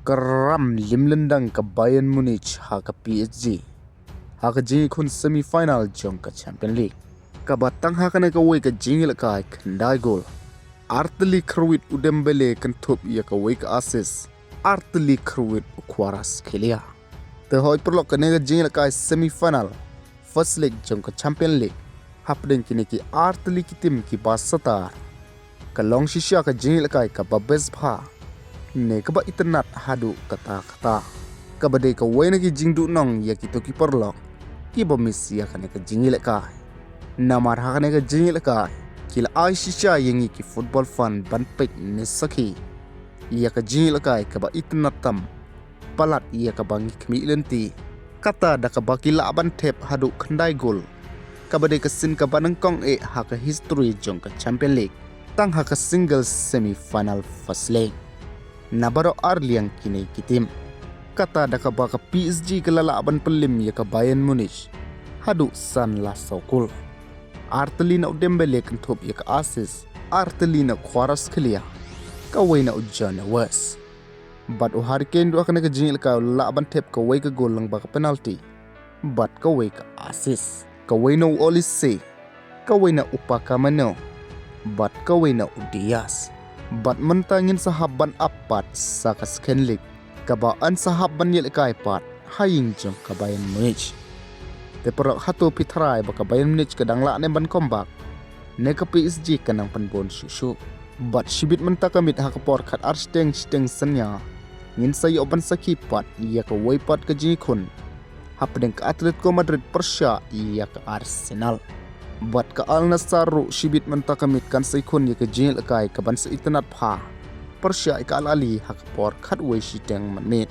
Kram lyngdang ka Bayern Munich haka PSG haka jingiakhun semifinal jong ka Champions League ka batang haka na ka way ka jingialehkai kandai goal artli kruit udembele kan top ya ka way ka assist artli kruit ukwaras kelia te hoy perlok ka nega jingialehkai semifinal first leg jong ka Champions League hapden kini ki artli ki tim ki basatar ka long shisha ka jingialehkai ka babes pha ne ka ba itnat hadu kata-kata ka bade ka way na ki jingdu nong ya ki to ki perlok ki ba miss ya ka ne ka jingialehkai namar ha ka ne ka jingialehkai kila ai shisha yengi ki football fan ban pek ne saki ya ka jingialehkai ka ba itnat tam palat ya ka bangi kmi lenti kata da ka ba ki laban tep hadu khandai gol ka bade ka sin ka banang kong ha ka history jong ka Champions League tang ha ka single semi-final first leg nabaro arliang kini kitim kata da ka ba ka PSG ka lalaban pelim ya ka Bayern Munich hadu san la sokul artelina udembele kan top ya ka assist artelina kwaras kelia ka wayna ujana was but o hurricane do akane ka jingialehkai laban tep ka way ka gol lang ba ka penalty but ka way ka assist ka wayna olise ka wayna upakamano but ka wayna udias but mentangin sahaban apat sa kasken league kabaan sahaban yelkai pat haying jong ka Bayern Munich te pero hatu pitrai ba ka Bayern Munich kadang la ne ban comeback ne ka PSG kanang panbon susu but shibit mentakamit hakapor khat arsteng senya ngin sayo ban sakipat ya ka waypat ka jingiakhun hapdeng ka Atletico Madrid Persya ya ka Arsenal but ka Alnasr shibit mentakamit kan saikun ya ka jingialehkai ka ban sa itnat pha Persya ka alali hakapor khat way shiteng manit